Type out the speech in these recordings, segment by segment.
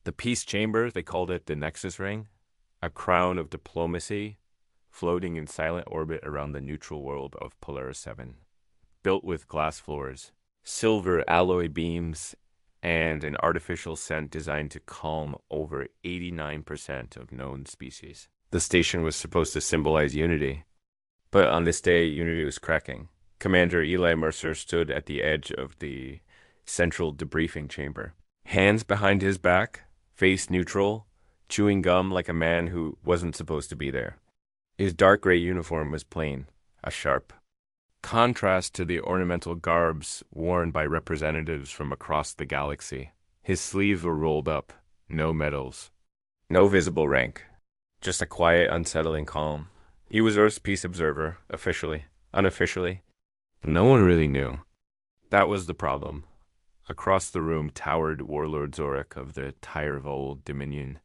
The peace chamber, they called it the Nexus Ring, a crown of diplomacy floating in silent orbit around the neutral world of Polaris 7. Built with glass floors, silver alloy beams, and an artificial scent designed to calm over 89% of known species. The station was supposed to symbolize unity, but on this day, unity was cracking. Commander Eli Mercer stood at the edge of the central debriefing chamber. Hands behind his back, face neutral, chewing gum like a man who wasn't supposed to be there. His dark gray uniform was plain, a sharp contrast to the ornamental garbs worn by representatives from across the galaxy. His sleeves were rolled up, no medals, no visible rank, just a quiet, unsettling calm. He was Earth's peace observer, officially. Unofficially, no one really knew. That was the problem. Across the room towered Warlord Zorak of the Tyrevol Dominion,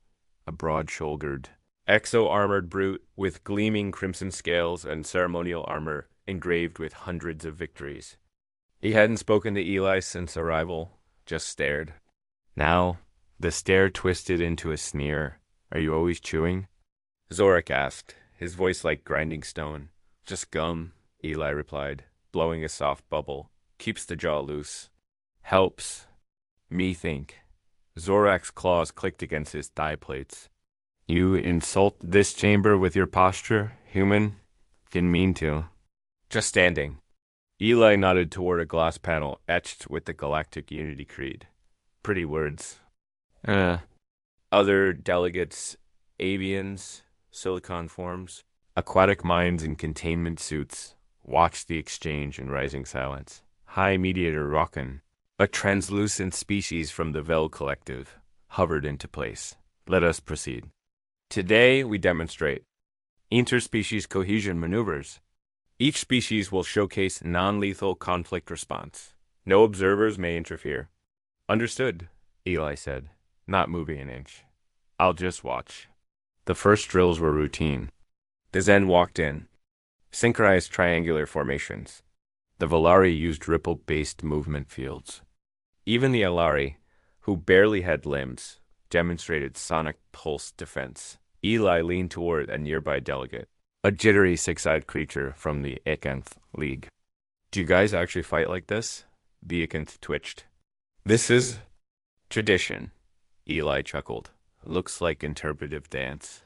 a broad-shouldered, exo-armored brute with gleaming crimson scales and ceremonial armor engraved with hundreds of victories. He hadn't spoken to Eli since arrival, just stared. Now, the stare twisted into a sneer. "Are you always chewing?" Zorak asked, his voice like grinding stone. "Just gum," Eli replied, blowing a soft bubble. "Keeps the jaw loose. Helps me think." Zorak's claws clicked against his thigh plates. "You insult this chamber with your posture, human?" "Didn't mean to." "Just standing." Eli nodded toward a glass panel etched with the Galactic Unity Creed. Pretty words. Other delegates, avians, silicon forms, aquatic minds in containment suits, watched the exchange in rising silence. High Mediator Rockin, a translucent species from the Vel Collective, hovered into place. "Let us proceed. Today we demonstrate interspecies cohesion maneuvers. Each species will showcase non-lethal conflict response. No observers may interfere." "Understood," Eli said, not moving an inch. "I'll just watch." The first drills were routine. The Zen walked in. Synchronized triangular formations. The Volari used ripple-based movement fields. Even the Alari, who barely had limbs, demonstrated sonic pulse defense. Eli leaned toward a nearby delegate, a jittery six-eyed creature from the Ikanth League. "Do you guys actually fight like this?" The Ikanth twitched. "This is tradition," Eli chuckled. "Looks like interpretive dance."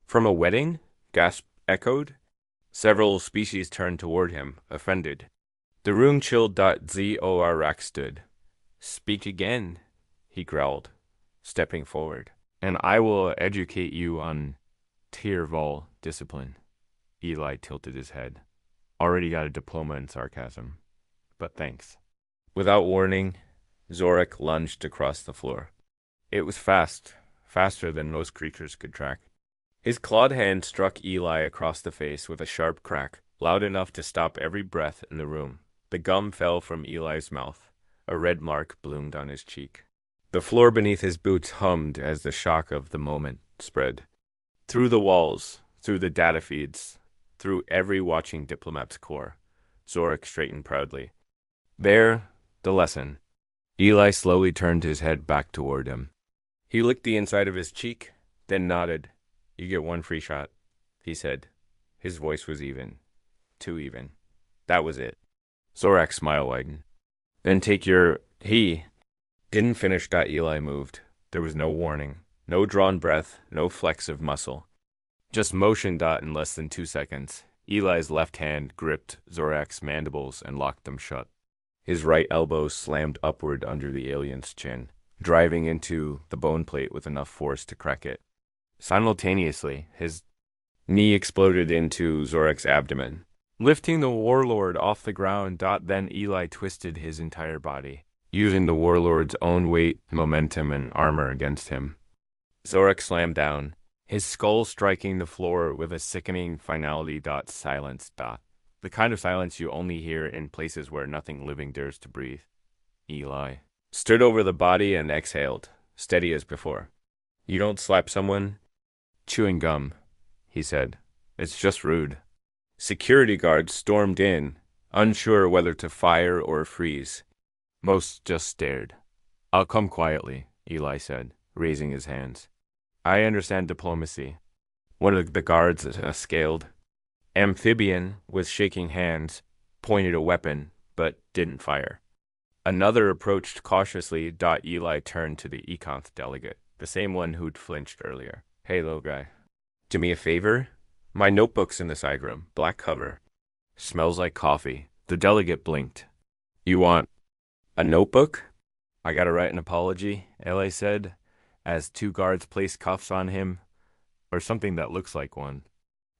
"From a wedding?" Gasp echoed. Several species turned toward him, offended. The room chilled.Zorak stood. "Speak again," he growled, stepping forward, "and I will educate you on Tyrevol discipline." Eli tilted his head. "Already got a diploma in sarcasm, but thanks." Without warning, Zorak lunged across the floor. It was fast, faster than most creatures could track. His clawed hand struck Eli across the face with a sharp crack, loud enough to stop every breath in the room. The gum fell from Eli's mouth. A red mark bloomed on his cheek. The floor beneath his boots hummed as the shock of the moment spread. Through the walls, through the data feeds, through every watching diplomat's core, Zorak straightened proudly. There, the lesson. Eli slowly turned his head back toward him. He licked the inside of his cheek, then nodded. "You get one free shot," he said. His voice was even. Too even. That was it. Zorak's smile widened. "Then take your... He didn't finish. Eli moved. There was no warning. No drawn breath. No flex of muscle. Just motion. In less than 2 seconds, Eli's left hand gripped Zorak's mandibles and locked them shut. His right elbow slammed upward under the alien's chin, driving into the bone plate with enough force to crack it. Simultaneously, his knee exploded into Zorak's abdomen, lifting the warlord off the ground. Then Eli twisted his entire body, using the warlord's own weight, momentum, and armor against him. Zorak slammed down, his skull striking the floor with a sickening finality. Silence. The kind of silence you only hear in places where nothing living dares to breathe. Eli stood over the body and exhaled, steady as before. "You don't slap someone chewing gum," he said. "It's just rude." Security guards stormed in, unsure whether to fire or freeze. Most just stared. "I'll come quietly," Eli said, raising his hands. I understand diplomacy. One of the guards, a scaled amphibian with shaking hands, pointed a weapon, but didn't fire. Another approached cautiously. Eli turned to the Econth delegate, the same one who'd flinched earlier. Hey, little guy. Do me a favor? My notebook's in the side room, black cover. Smells like coffee. The delegate blinked. You want a notebook? I gotta write an apology, Eli said, as two guards placed cuffs on him, or something that looks like one.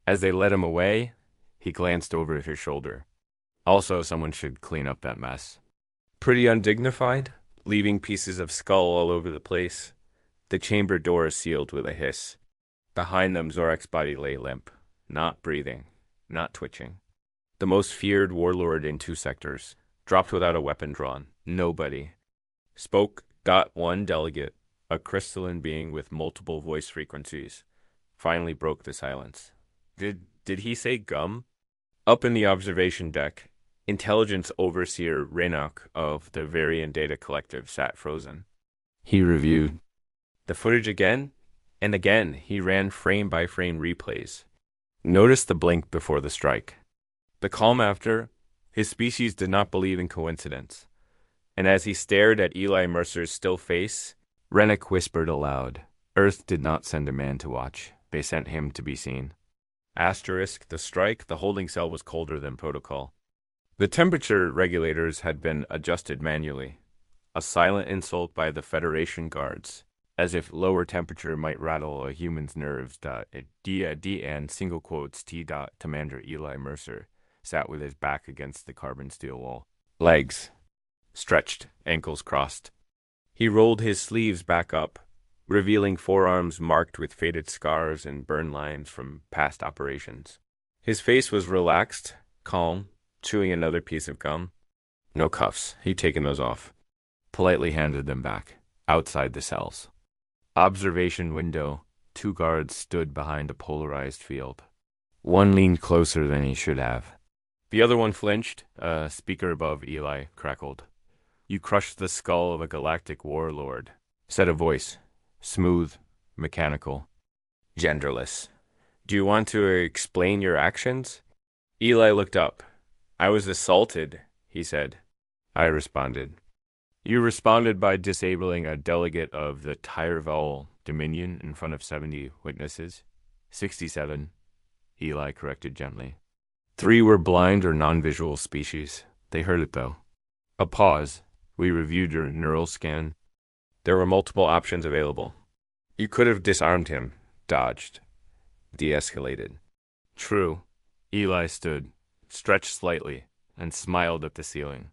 As they led him away, he glanced over his shoulder. Also, someone should clean up that mess. Pretty undignified, leaving pieces of skull all over the place. The chamber door sealed with a hiss. Behind them, Zorak's body lay limp, not breathing, not twitching. The most feared warlord in 2 sectors, dropped without a weapon drawn. Nobody. Spoke. One delegate, a crystalline being with multiple voice frequencies, finally broke the silence. Did he say gum? Up in the observation deck, Intelligence Overseer Renok of the Varian Data Collective sat frozen. He reviewed the footage again, and again he ran frame-by-frame replays. Noticed the blink before the strike. The calm after. His species did not believe in coincidence. And as he stared at Eli Mercer's still face, Renok whispered aloud, Earth did not send a man to watch. They sent him to be seen. Asterisk, the strike, the holding cell was colder than protocol. The temperature regulators had been adjusted manually. A silent insult by the Federation guards, as if lower temperature might rattle a human's nerves. And single quotes T. Commander Eli Mercer sat with his back against the carbon steel wall. Legs stretched, ankles crossed. He rolled his sleeves back up, revealing forearms marked with faded scars and burn lines from past operations. His face was relaxed, calm, chewing another piece of gum. No cuffs. He'd taken those off. Politely handed them back, outside the cells. Observation window. 2 guards stood behind a polarized field. One leaned closer than he should have. The other one flinched. A speaker above Eli crackled. You crushed the skull of a galactic warlord, said a voice. Smooth, mechanical, genderless. Do you want to explain your actions? Eli looked up. I was assaulted, he said. I responded. You responded by disabling a delegate of the Tyrval Dominion in front of 70 witnesses. 67, Eli corrected gently. 3 were blind or non-visual species. They heard it, though. A pause. We reviewed your neural scan. There were multiple options available. You could have disarmed him, dodged, de-escalated. True. Eli stood, stretched slightly, and smiled at the ceiling.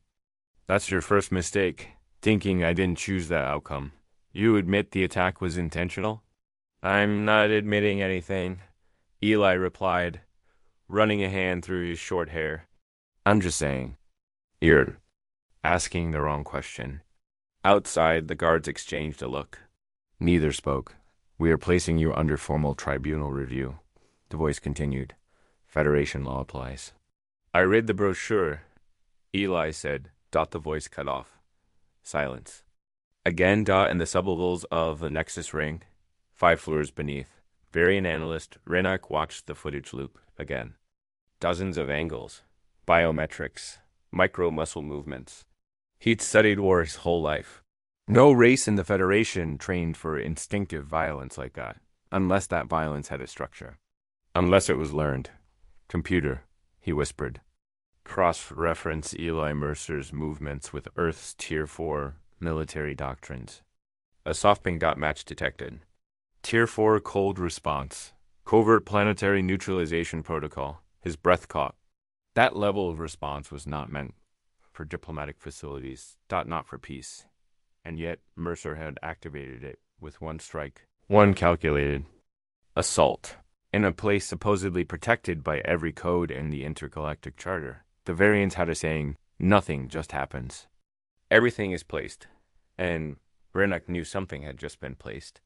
That's your first mistake, thinking I didn't choose that outcome. You admit the attack was intentional? I'm not admitting anything, Eli replied, running a hand through his short hair. I'm just saying. You're asking the wrong question. Outside, the guards exchanged a look. Neither spoke. We are placing you under formal tribunal review, the voice continued. Federation law applies. I read the brochure, Eli said. The voice cut off. Silence. Again, in the sublevels of the Nexus ring, 5 floors beneath. Varian analyst Renok watched the footage loop again. Dozens of angles, biometrics, micro-muscle movements. He'd studied war his whole life. No race in the Federation trained for instinctive violence like that, unless that violence had a structure. Unless it was learned. Computer, he whispered. Cross-reference Eli Mercer's movements with Earth's Tier 4 military doctrines. A SoftBank match detected. Tier 4 cold response. Covert planetary neutralization protocol. His breath caught. That level of response was not meant for diplomatic facilities, not for peace. And yet Mercer had activated it with one strike. One calculated assault. In a place supposedly protected by every code in the Intergalactic Charter. The Variants had a saying, nothing just happens. Everything is placed. And Renok knew something had just been placed.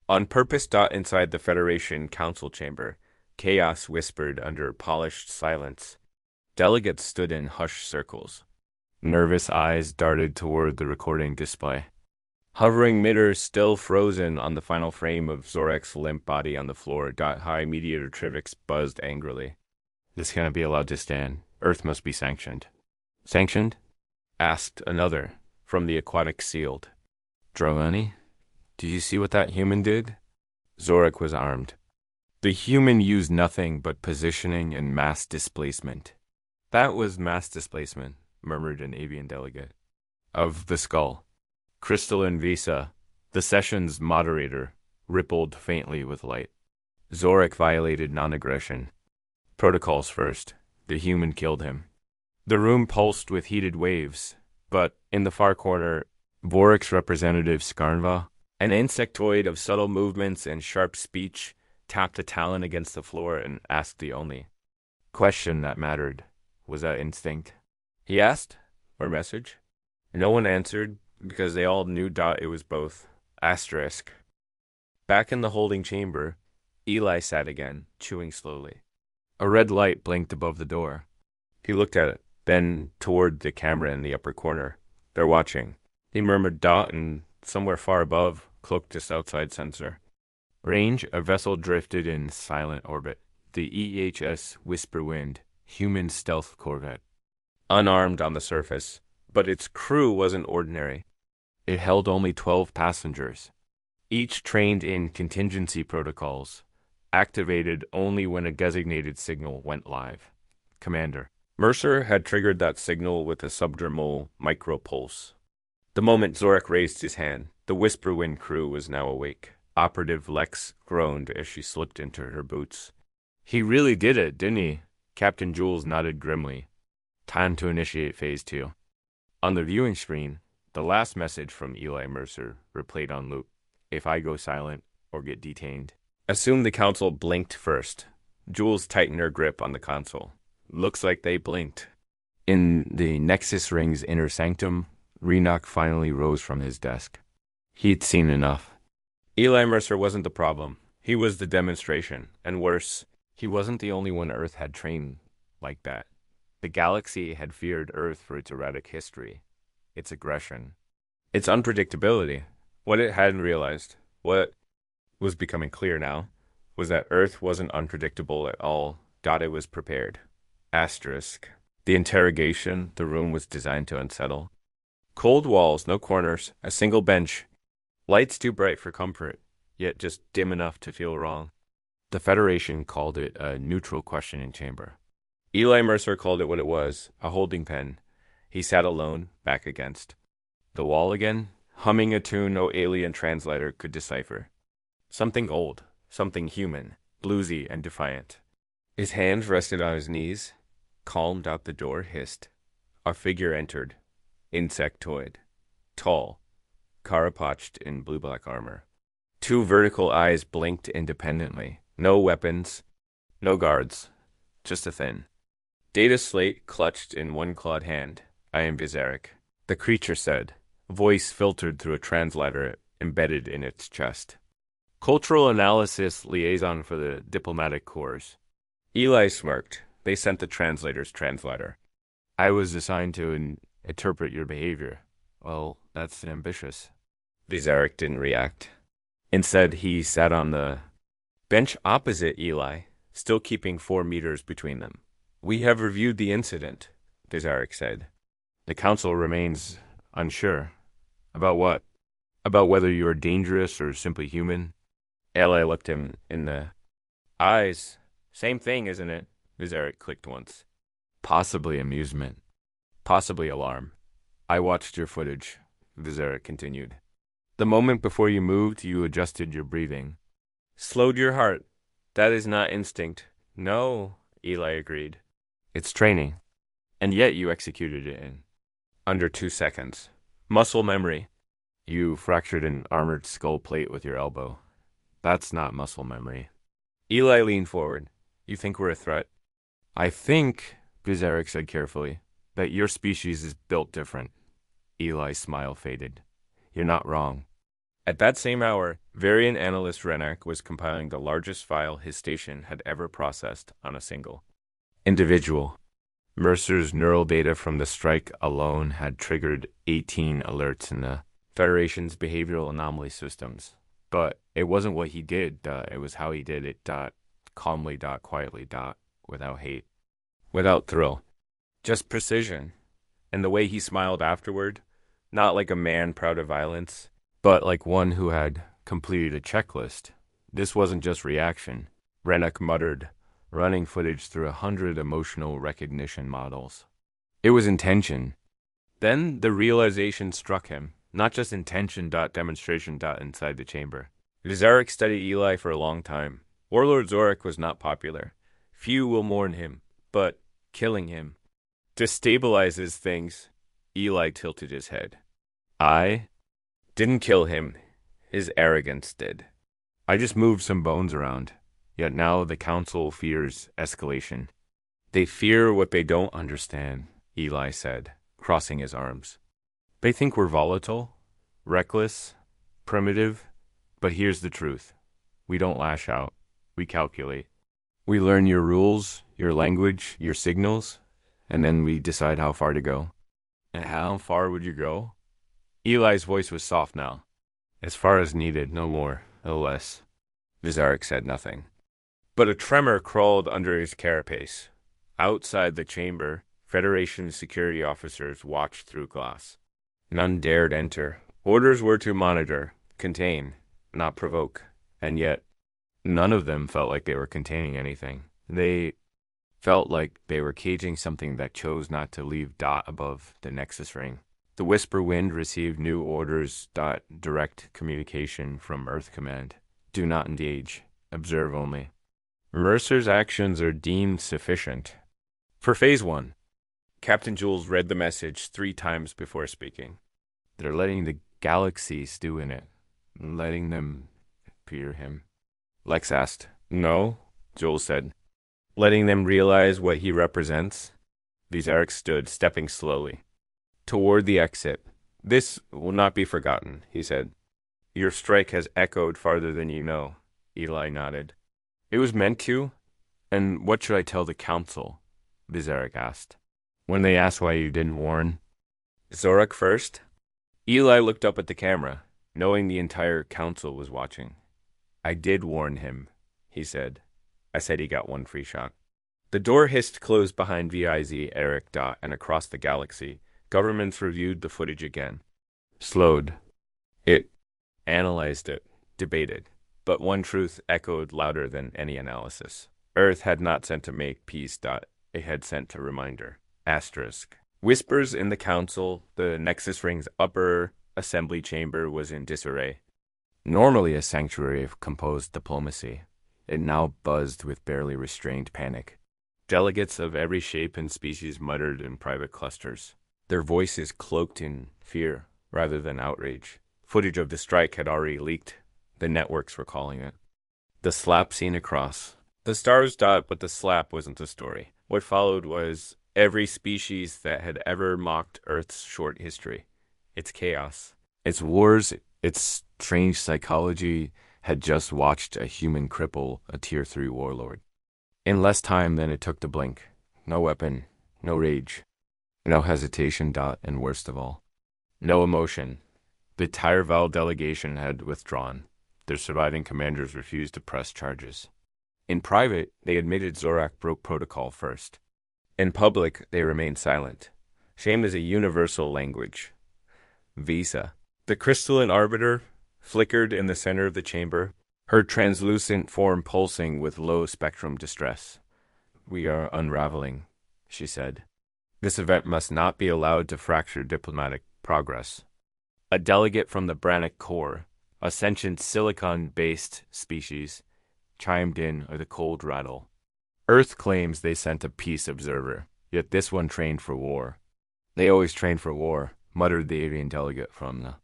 On purpose. Inside the Federation Council chamber, chaos whispered under polished silence. Delegates stood in hushed circles. Nervous eyes darted toward the recording display. Hovering midair, still frozen on the final frame of Zorek's limp body on the floor, High Mediator Trivix buzzed angrily. This cannot be allowed to stand. Earth must be sanctioned. Sanctioned? Asked another, from the aquatic sealed. Droani, do you see what that human did? Zorek was armed. The human used nothing but positioning and mass displacement. That was mass displacement, murmured an avian delegate. Of the skull. Crystalline Visa, the session's moderator, rippled faintly with light. Zorek violated non-aggression. Protocols first. The human killed him. The room pulsed with heated waves, but in the far corner, Vorek's representative Skarnva, an insectoid of subtle movements and sharp speech, tapped a talon against the floor and asked the only question that mattered. Was that instinct? He asked, or message? No one answered, because they all knew it was both. Asterisk. Back in the holding chamber, Eli sat again, chewing slowly. A red light blinked above the door. He looked at it, then toward the camera in the upper corner. They're watching. He murmured dot, and somewhere far above, cloaked just outside sensor. Range, a vessel drifted in silent orbit. The EHS Whisper Wind, human stealth corvette. Unarmed on the surface, but its crew wasn't ordinary. It held only 12 passengers, each trained in contingency protocols, activated only when a designated signal went live. Commander. Mercer had triggered that signal with a subdermal micropulse. The moment Zorek raised his hand, the Whisper Wind crew was now awake. Operative Lex groaned as she slipped into her boots. He really did it, didn't he? Captain Jules nodded grimly. Time to initiate Phase 2. On the viewing screen, the last message from Eli Mercer replayed on loop. If I go silent or get detained. Assume the council blinked first. Jules tightened her grip on the console. Looks like they blinked. In the Nexus Ring's inner sanctum, Renok finally rose from his desk. He'd seen enough. Eli Mercer wasn't the problem. He was the demonstration. And worse, he wasn't the only one Earth had trained like that. The galaxy had feared Earth for its erratic history, its aggression, its unpredictability. What it hadn't realized, what was becoming clear now, was that Earth wasn't unpredictable at all. It was prepared. Asterisk. The interrogation the room was designed to unsettle. Cold walls, no corners, a single bench. Lights too bright for comfort, yet just dim enough to feel wrong. The Federation called it a neutral questioning chamber. Eli Mercer called it what it was, a holding pen. He sat alone, back against the wall again, humming a tune no alien translator could decipher. Something old, something human, bluesy and defiant. His hands rested on his knees. Calmed out the door, hissed. A figure entered. Insectoid. Tall. Carapached in blue-black armor. Two vertical eyes blinked independently. No weapons. No guards. Just a thin data slate clutched in one clawed hand. I am Bizarric. The creature said. Voice filtered through a translator embedded in its chest. Cultural analysis liaison for the diplomatic corps. Eli smirked. They sent the translator's translator. I was assigned to interpret your behavior. Well, that's ambitious. Bizarric didn't react. Instead, he sat on the bench opposite Eli, still keeping 4 meters between them. We have reviewed the incident, Bizarric said. The council remains unsure. About what? About whether you are dangerous or simply human? Eli looked him in the eyes. Same thing, isn't it? Bizarric clicked once. Possibly amusement. Possibly alarm. I watched your footage, Bizarric continued. The moment before you moved, you adjusted your breathing. Slowed your heart. That is not instinct. No, Eli agreed. It's training. And yet you executed it in under 2 seconds. Muscle memory. You fractured an armored skull plate with your elbow. That's not muscle memory. Eli leaned forward. You think we're a threat? I think, Bizarric said carefully, that your species is built different. Eli's smile faded. You're not wrong. At that same hour, variant analyst Renak was compiling the largest file his station had ever processed on a single individual. Mercer's neural data from the strike alone had triggered 18 alerts in the Federation's behavioral anomaly systems. But it wasn't what he did, it was how he did it, calmly, quietly, without hate, without thrill. Just precision. And the way he smiled afterward, not like a man proud of violence, but like one who had completed a checklist. This wasn't just reaction. Rennock muttered, running footage through 100 emotional recognition models. It was intention. Then the realization struck him. Not just intention. Demonstration. Inside the chamber. Zorak studied Eli for a long time. Warlord Zorak was not popular. Few will mourn him, but killing him destabilizes things. Eli tilted his head. I didn't kill him. His arrogance did. I just moved some bones around. Yet now the council fears escalation. They fear what they don't understand, Eli said, crossing his arms. They think we're volatile, reckless, primitive, but here's the truth. We don't lash out. We calculate. We learn your rules, your language, your signals, and then we decide how far to go. And how far would you go? Eli's voice was soft now. As far as needed, no more, no less. Vizarek said nothing. But a tremor crawled under his carapace. Outside the chamber, Federation security officers watched through glass. None dared enter. Orders were to monitor, contain, not provoke. And yet, none of them felt like they were containing anything. They felt like they were caging something that chose not to leave above the Nexus ring. The Whisper Wind received new orders. Direct communication from Earth Command. Do not engage. Observe only. Mercer's actions are deemed sufficient. For Phase 1, Captain Jules read the message 3 times before speaking. They're letting the galaxy stew in it. Letting them fear him. Lex asked. No, Jules said. Letting them realize what he represents. Vizarek stood, stepping slowly toward the exit. This will not be forgotten, he said. Your strike has echoed farther than you know. Eli nodded. It was meant to. And what should I tell the council? Vizarek asked. When they ask why you didn't warn. Zorak first? Eli looked up at the camera, knowing the entire council was watching. I did warn him, he said. I said he got 1 free shot. The door hissed closed behind Viz, Eric, and across the galaxy. Governments reviewed the footage again. Slowed. It analyzed it, debated. But one truth echoed louder than any analysis. Earth had not sent to make peace. It had sent a reminder. Asterisk. Whispers in the council. The Nexus Ring's upper assembly chamber was in disarray. Normally a sanctuary of composed diplomacy, it now buzzed with barely restrained panic. Delegates of every shape and species muttered in private clusters, their voices cloaked in fear rather than outrage. Footage of the strike had already leaked. The networks were calling it. The slap seen across. The stars. But the slap wasn't the story. What followed was every species that had ever mocked Earth's short history. Its chaos. Its wars. Its strange psychology had just watched a human cripple a Tier 3 warlord. In less time than it took to blink. No weapon. No rage. No hesitation. And worst of all, no emotion. The Tyrval delegation had withdrawn. Their surviving commanders refused to press charges. In private, they admitted Zorak broke protocol first. In public, they remained silent. Shame is a universal language. Visa. The crystalline arbiter flickered in the center of the chamber, her translucent form pulsing with low-spectrum distress. We are unraveling, she said. This event must not be allowed to fracture diplomatic progress. A delegate from the Brannick Core, a sentient silicon-based species, chimed in with a cold rattle. Earth claims they sent a peace observer, yet this one trained for war. They always train for war, muttered the alien delegate from the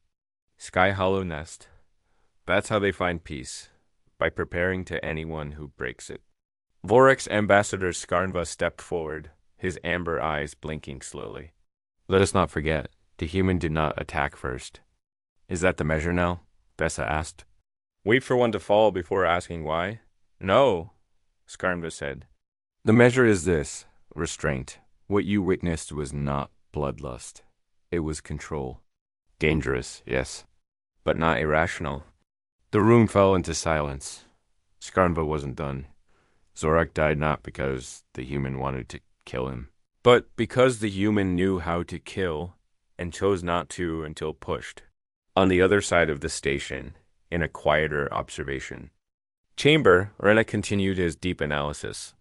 Sky Hollow Nest. That's how they find peace, by preparing to anyone who breaks it. Vorek's ambassador Skarnva stepped forward, his amber eyes blinking slowly. Let us not forget, the human did not attack first. Is that the measure now? Bessa asked. Wait for one to fall before asking why? No, Skarnva said. The measure is this, restraint. What you witnessed was not bloodlust. It was control. Dangerous, yes, but not irrational. The room fell into silence. Skarnva wasn't done. Zorak died not because the human wanted to kill him, but because the human knew how to kill and chose not to until pushed. On the other side of the station, in a quieter observation chamber, Rena continued his deep analysis.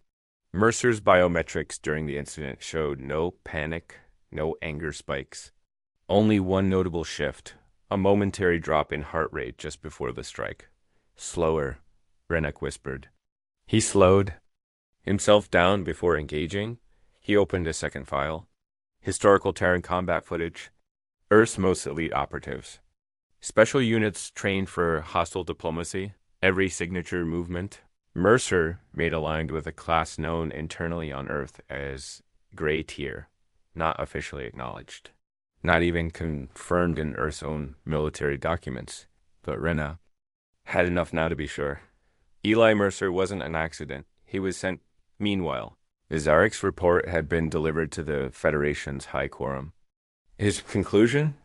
Mercer's biometrics during the incident showed no panic, no anger spikes, only one notable shift, a momentary drop in heart rate just before the strike. Slower, Rennek whispered. He slowed himself down before engaging. He opened a second file. Historical Terran combat footage. Earth's most elite operatives. Special units trained for hostile diplomacy. Every signature movement. Mercer made aligned with a class known internally on Earth as Gray Tier, not officially acknowledged. Not even confirmed in Earth's own military documents. But Rena had enough now to be sure. Eli Mercer wasn't an accident. He was sent. Meanwhile, Zarek's report had been delivered to the Federation's High Quorum. His conclusion?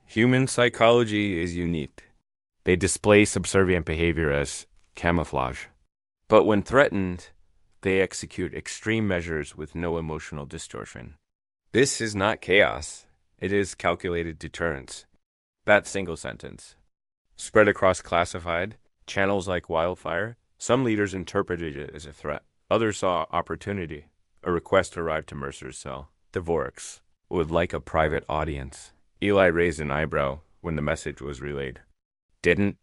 Human psychology is unique. They display subservient behavior as camouflage. But when threatened, they execute extreme measures with no emotional distortion. This is not chaos. It is calculated deterrence. That single sentence. Spread across classified channels like wildfire, some leaders interpreted it as a threat. Others saw opportunity. A request arrived to Mercer's cell. Dvorak's would like a private audience. Eli raised an eyebrow when the message was relayed. Didn't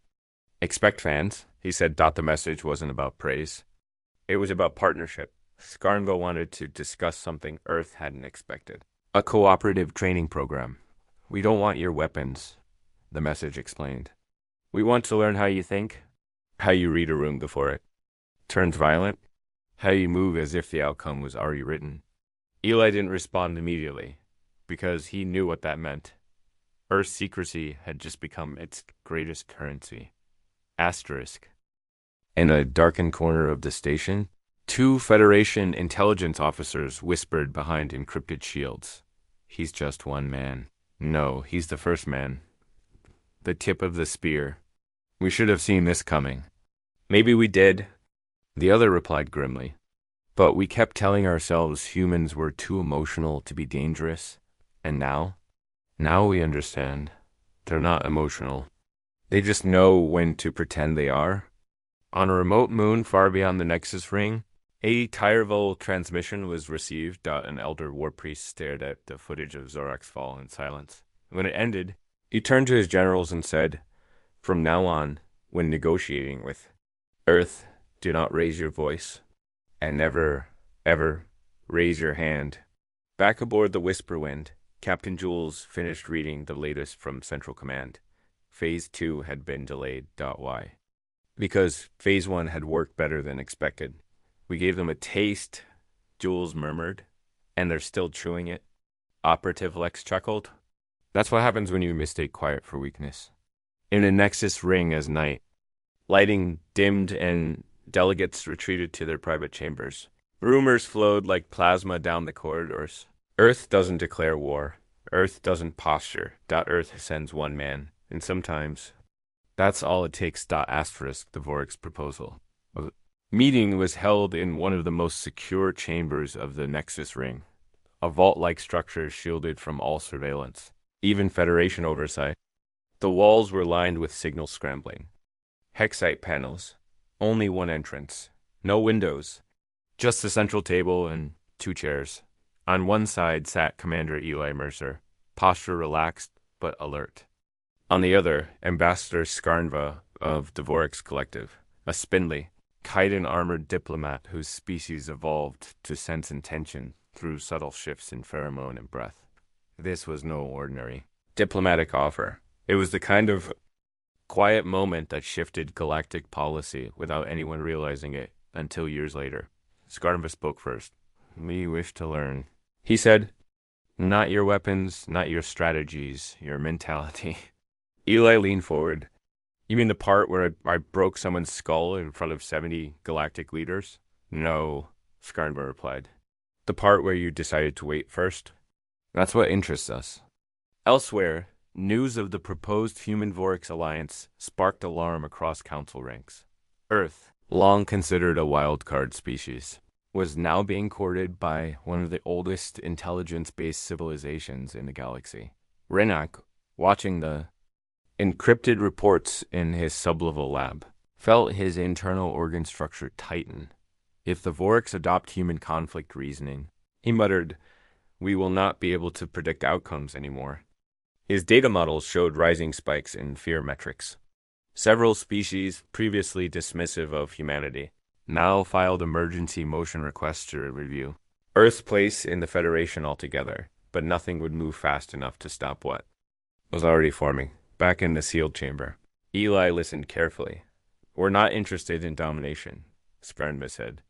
expect fans, he said. The message wasn't about praise. It was about partnership. Skarnva wanted to discuss something Earth hadn't expected. A cooperative training program. We don't want your weapons, the message explained. We want to learn how you think, how you read a room before it turns violent, how you move as if the outcome was already written. Eli didn't respond immediately, because he knew what that meant. Earth's secrecy had just become its greatest currency. Asterisk. In a darkened corner of the station, 2 Federation intelligence officers whispered behind encrypted shields. He's just one man. No, he's the first man. The tip of the spear. We should have seen this coming. Maybe we did, the other replied grimly. But we kept telling ourselves humans were too emotional to be dangerous. And now? Now we understand. They're not emotional. They just know when to pretend they are. On a remote moon far beyond the Nexus ring, a Tyreville transmission was received. An elder war priest stared at the footage of Zorak's fall in silence. When it ended, he turned to his generals and said, "From now on, when negotiating with Earth, do not raise your voice, and never, ever raise your hand." Back aboard the Whisper Wind, Captain Jules finished reading the latest from Central Command. Phase 2 had been delayed. Why? Because Phase 1 had worked better than expected. We gave them a taste, Jules murmured, and they're still chewing it. Operative Lex chuckled. That's what happens when you mistake quiet for weakness. In a Nexus ring as night, lighting dimmed and delegates retreated to their private chambers. Rumors flowed like plasma down the corridors. Earth doesn't declare war. Earth doesn't posture. Earth sends one man. And sometimes, that's all it takes. Asterisk, Dvorak's proposal. A meeting was held in one of the most secure chambers of the Nexus ring. A vault-like structure shielded from all surveillance, even Federation oversight. The walls were lined with signal scrambling. Hexite panels. Only one entrance. No windows. Just the central table and 2 chairs. On one side sat Commander Eli Mercer, posture relaxed but alert. On the other, Ambassador Skarnva of Dvorak's collective, a spindly, chitin-armored diplomat whose species evolved to sense intention through subtle shifts in pheromone and breath. This was no ordinary diplomatic offer. It was the kind of quiet moment that shifted galactic policy without anyone realizing it until years later. Skarnva spoke first. "We wish to learn," he said. "Not your weapons, not your strategies, your mentality." Eli leaned forward. "You mean the part where I broke someone's skull in front of 70 galactic leaders?" "No," Skarnva replied. "The part where you decided to wait first? That's what interests us." Elsewhere, News of the proposed human-Vorix alliance sparked alarm across council ranks. Earth, long considered a wild-card species, was now being courted by one of the oldest intelligence-based civilizations in the galaxy. Renak, watching the encrypted reports in his sublevel lab, felt his internal organ structure tighten. If the Vorix adopt human conflict reasoning, he muttered, we will not be able to predict outcomes anymore. His data models showed rising spikes in fear metrics. Several species, previously dismissive of humanity, now filed emergency motion requests to review Earth's place in the Federation altogether, but nothing would move fast enough to stop what was already forming. Back in the sealed chamber, Eli listened carefully. We're not interested in domination, Skarnva said,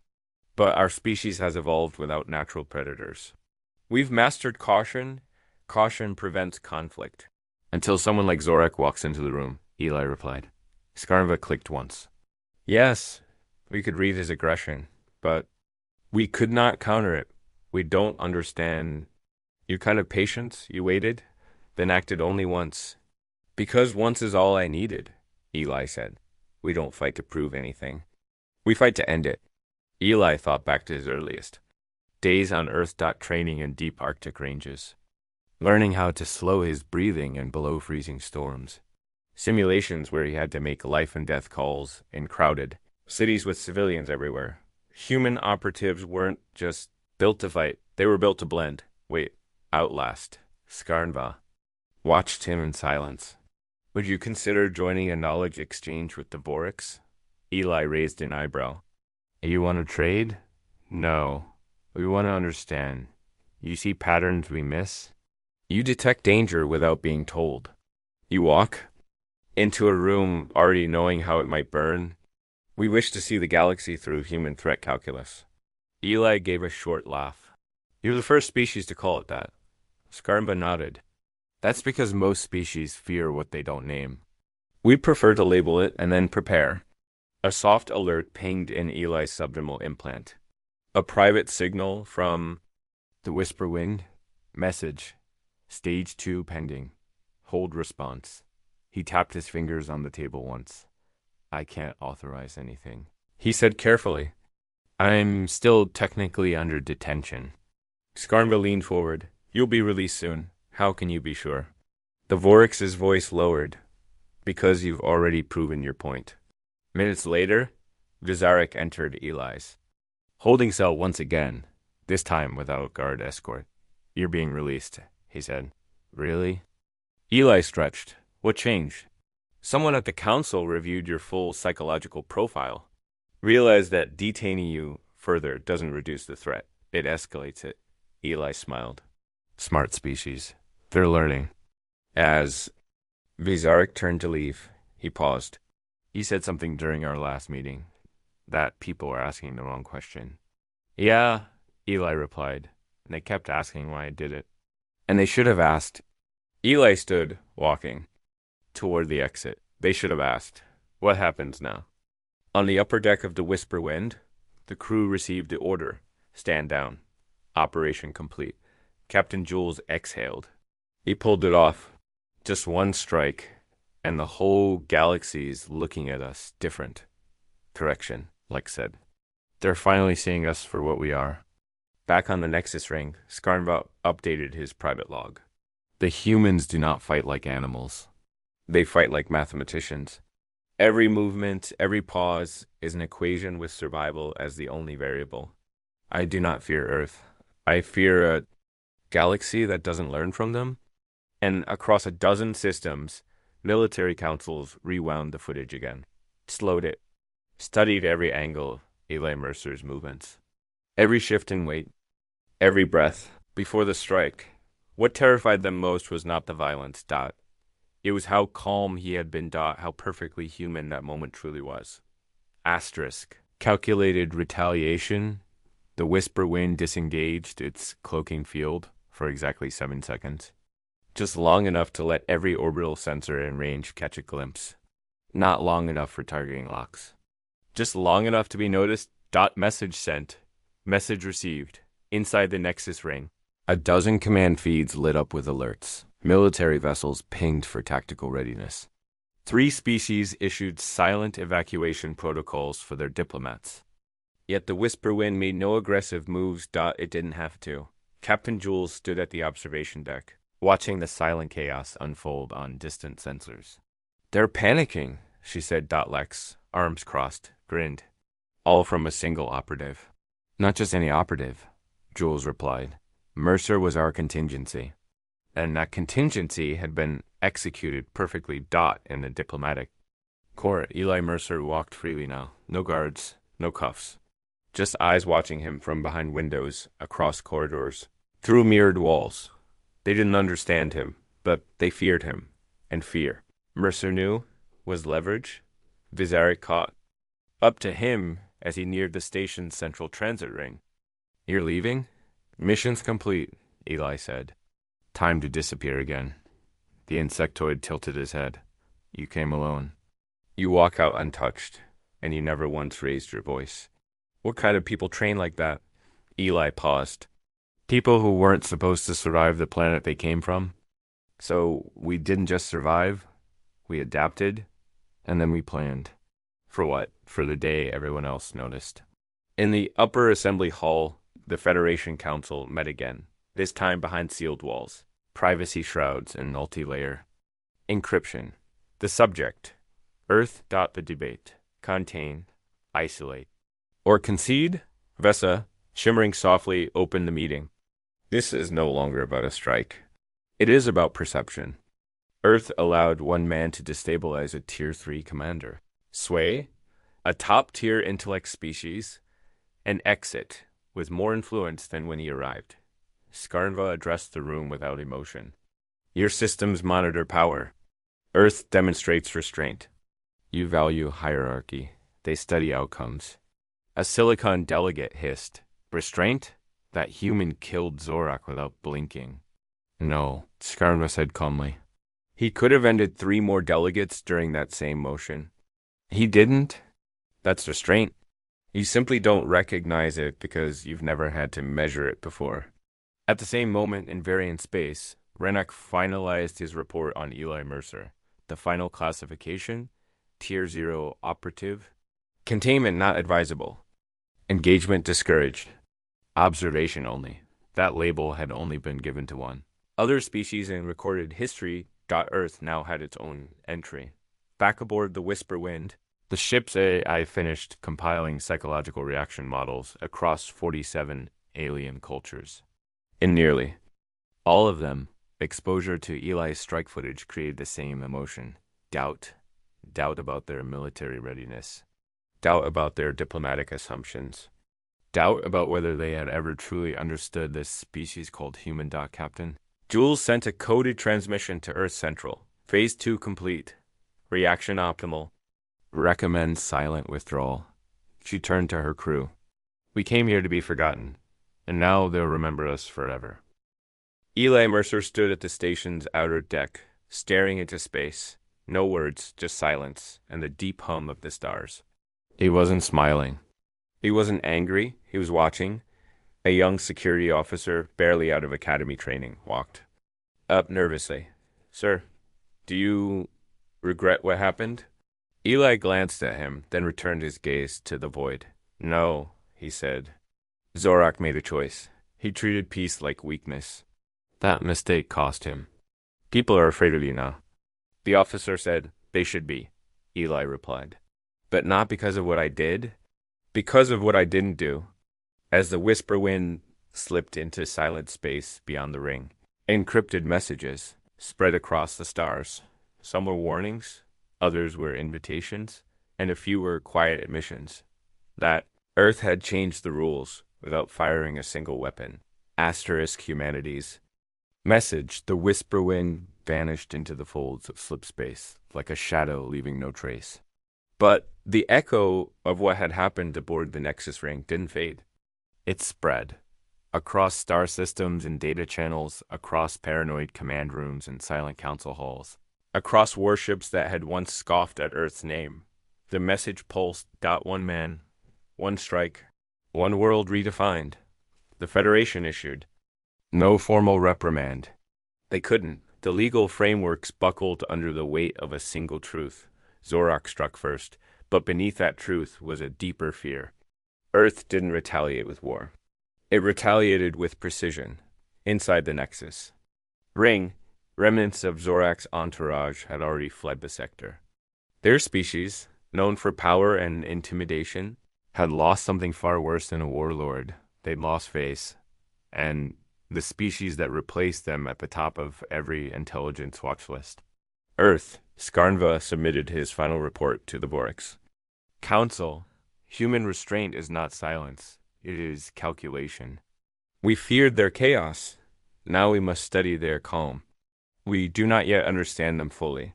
but our species has evolved without natural predators. We've mastered caution. Caution prevents conflict. Until someone like Zorak walks into the room, Eli replied. Skarnva clicked once. Yes, we could read his aggression, but we could not counter it. We don't understand your kind of patience. You waited, then acted only once. Because once is all I needed, Eli said. We don't fight to prove anything. We fight to end it. Eli thought back to his earliest days on Earth. Training in deep Arctic ranges, learning how to slow his breathing in below freezing storms. Simulations where he had to make life and death calls in crowded cities with civilians everywhere. Human operatives weren't just built to fight, they were built to blend. Outlast. Skarnva watched him in silence. Would you consider joining a knowledge exchange with the Vorix? Eli raised an eyebrow. You want to trade? No. We want to understand. You see patterns we miss? You detect danger without being told. You walk into a room already knowing how it might burn. We wish to see the galaxy through human threat calculus. Eli gave a short laugh. You're the first species to call it that. Skarnva nodded. That's because most species fear what they don't name. We prefer to label it and then prepare. A soft alert pinged in Eli's subdermal implant. A private signal from the Whisper Wind. Message. Stage 2 pending. Hold response. He tapped his fingers on the table once. I can't authorize anything. He said carefully, I'm still technically under detention. Skarnva leaned forward. You'll be released soon. How can you be sure? The Vorix's voice lowered. Because you've already proven your point. Minutes later, Vizarek entered Eli's holding cell once again, this time without guard escort. You're being released, he said. Really? Eli stretched. What changed? Someone at the council reviewed your full psychological profile. Realized that detaining you further doesn't reduce the threat. It escalates it. Eli smiled. Smart species. They're learning. As Vizarek turned to leave, he paused. He said something during our last meeting, that people were asking the wrong question. Yeah, Eli replied, and they kept asking why I did it. And they should have asked. Eli stood, walking toward the exit. They should have asked, what happens now? On the upper deck of the Whisper Wind, the crew received the order, stand down. Operation complete. Captain Jules exhaled. He pulled it off. Just one strike, and the whole galaxy's looking at us different. Correction, like said. They're finally seeing us for what we are. Back on the Nexus ring, Skarnva updated his private log. The humans do not fight like animals. They fight like mathematicians. Every movement, every pause is an equation with survival as the only variable. I do not fear Earth. I fear a galaxy that doesn't learn from them. And across a dozen systems, military councils rewound the footage again, slowed it, studied every angle, Eli Mercer's movements, every shift in weight, every breath. Before the strike, what terrified them most was not the violence, It was how calm he had been, how perfectly human that moment truly was. Asterisk. Calculated retaliation. The Whisper Wind disengaged its cloaking field for exactly 7 seconds. Just long enough to let every orbital sensor in range catch a glimpse. Not long enough for targeting locks. Just long enough to be noticed. Message sent. Message received. Inside the Nexus ring. A dozen command feeds lit up with alerts. Military vessels pinged for tactical readiness. 3 species issued silent evacuation protocols for their diplomats. Yet the Whisper Wind made no aggressive moves. It didn't have to. Captain Jules stood at the observation deck, watching the silent chaos unfold on distant sensors. They're panicking, she said. Lex, arms crossed, grinned. All from a single operative. Not just any operative, Jules replied. Mercer was our contingency. And that contingency had been executed perfectly. In the diplomatic corps, Eli Mercer walked freely now. No guards, no cuffs. Just eyes watching him from behind windows, across corridors, through mirrored walls. They didn't understand him, but they feared him. And fear, Mercer knew, was leverage. Vizaric caught up to him as he neared the station's central transit ring. You're leaving? Mission's complete, Eli said. Time to disappear again. The insectoid tilted his head. You came alone. You walk out untouched, and you never once raised your voice. What kind of people train like that? Eli paused. People who weren't supposed to survive the planet they came from. So we didn't just survive, we adapted, and then we planned. For what? For the day everyone else noticed. In the upper assembly hall, the Federation Council met again, this time behind sealed walls, privacy shrouds, and multi-layer encryption. The subject, Earth. The debate, contain, isolate, or concede? Vesa, shimmering softly, opened the meeting. This is no longer about a strike. It is about perception. Earth allowed one man to destabilize a Tier 3 commander. Sway, a top-tier intellect species, and exit with more influence than when he arrived. Skarnva addressed the room without emotion. Your systems monitor power. Earth demonstrates restraint. You value hierarchy. They study outcomes. A Silicon delegate hissed. Restraint? That human killed Zorak without blinking. No, Skarnva said calmly. He could have ended 3 more delegates during that same motion. He didn't. That's restraint. You simply don't recognize it because you've never had to measure it before. At the same moment in variant space, Renok finalized his report on Eli Mercer. The final classification, Tier 0 operative. Containment not advisable. Engagement discouraged. Observation only. That label had only been given to one. Other species in recorded history. Earth now had its own entry. Back aboard the Whisper Wind, the ship's AI finished compiling psychological reaction models across 47 alien cultures. In nearly all of them, exposure to Eli's strike footage created the same emotion. Doubt. Doubt about their military readiness. Doubt about their diplomatic assumptions. Doubt about whether they had ever truly understood this species called human. Captain. Jules sent a coded transmission to Earth Central. Phase 2 complete. Reaction optimal. Recommend silent withdrawal. She turned to her crew. We came here to be forgotten, and now they'll remember us forever. Eli Mercer stood at the station's outer deck, staring into space. No words, just silence, and the deep hum of the stars. He wasn't smiling. He wasn't angry. He was watching. A young security officer, barely out of academy training, walked up nervously. Sir, do you regret what happened? Eli glanced at him, then returned his gaze to the void. No, he said. Zorak made a choice. He treated peace like weakness. That mistake cost him. People are afraid of you now. The officer said, they should be, Eli replied. But not because of what I did, because of what I didn't do. As the Whisper Wind slipped into silent space beyond the ring, encrypted messages spread across the stars. Some were warnings, others were invitations, and a few were quiet admissions. That Earth had changed the rules without firing a single weapon. Asterisk humanities. Message, the Whisper Wind vanished into the folds of slip space, like a shadow leaving no trace. But the echo of what had happened aboard the Nexus ring didn't fade. It spread. Across star systems and data channels, across paranoid command rooms and silent council halls, across warships that had once scoffed at Earth's name. The message pulsed. One man, one strike, one world redefined. The Federation issued. No formal reprimand. They couldn't. The legal frameworks buckled under the weight of a single truth. Zorak struck first, but beneath that truth was a deeper fear. Earth didn't retaliate with war. It retaliated with precision, inside the Nexus. Ring, remnants of Zorak's entourage had already fled the sector. Their species, known for power and intimidation, had lost something far worse than a warlord. They'd lost face, and the species that replaced them at the top of every intelligence watch list. Earth, Skarnva submitted his final report to the Vorix. Council, human restraint is not silence, it is calculation. We feared their chaos, now we must study their calm. We do not yet understand them fully.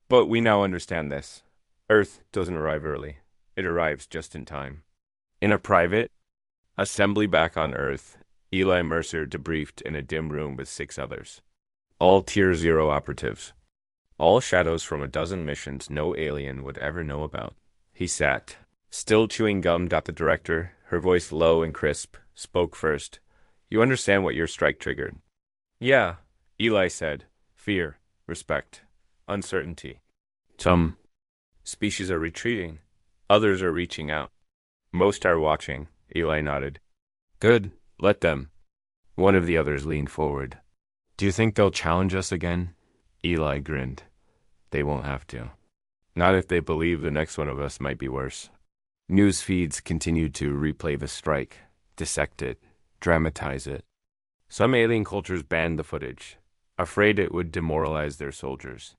But we now understand this. Earth doesn't arrive early. It arrives just in time. In a private assembly back on Earth, Eli Mercer debriefed in a dim room with 6 others. All Tier 0 operatives. All shadows from a dozen missions no alien would ever know about. He sat, still chewing gum. The director, her voice low and crisp, spoke first. You understand what your strike triggered? Yeah, Eli said. Fear, respect, uncertainty. Some species are retreating. Others are reaching out. Most are watching, Eli nodded. Good, let them. One of the others leaned forward. Do you think they'll challenge us again? Eli grinned. They won't have to. Not if they believe the next one of us might be worse. News feeds continued to replay the strike, dissect it, dramatize it. Some alien cultures banned the footage, afraid it would demoralize their soldiers.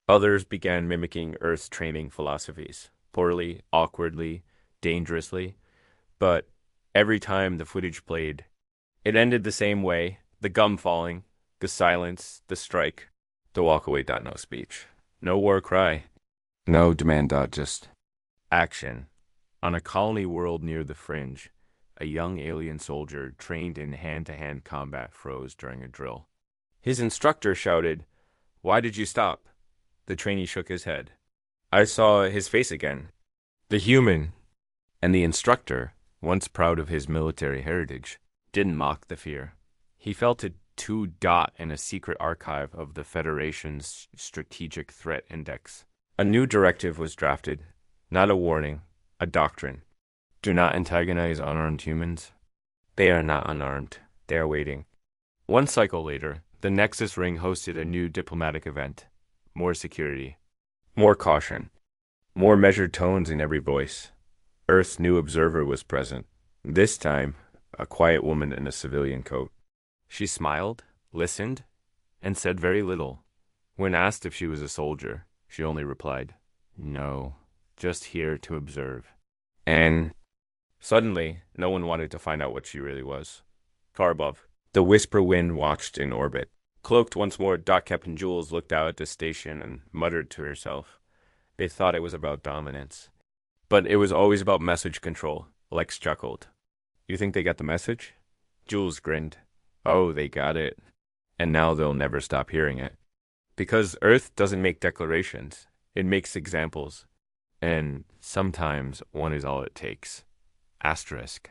Others began mimicking Earth's training philosophies, poorly, awkwardly, dangerously. But every time the footage played, it ended the same way, the gum falling, the silence, the strike, the walkaway. No speech. No war cry. No demand. Just action. On a colony world near the fringe, a young alien soldier trained in hand-to-hand combat froze during a drill. His instructor shouted, "Why did you stop?" The trainee shook his head. I saw his face again. The human. And the instructor, once proud of his military heritage, didn't mock the fear. He felt it too. In a secret archive of the Federation's Strategic Threat Index. A new directive was drafted. Not a warning, a doctrine. Do not antagonize unarmed humans. They are not unarmed. They are waiting. One cycle later, the Nexus Ring hosted a new diplomatic event. More security. More caution. More measured tones in every voice. Earth's new observer was present. This time, a quiet woman in a civilian coat. She smiled, listened, and said very little. When asked if she was a soldier, she only replied, "No, just here to observe." And suddenly, no one wanted to find out what she really was. Far above, the whisper wind watched in orbit. Cloaked once more, Captain Jules looked out at the station and muttered to herself. They thought it was about dominance. But it was always about message control. Lex chuckled. You think they got the message? Jules grinned. Oh, they got it. And now they'll never stop hearing it. Because Earth doesn't make declarations. It makes examples. And sometimes one is all it takes. Asterisk.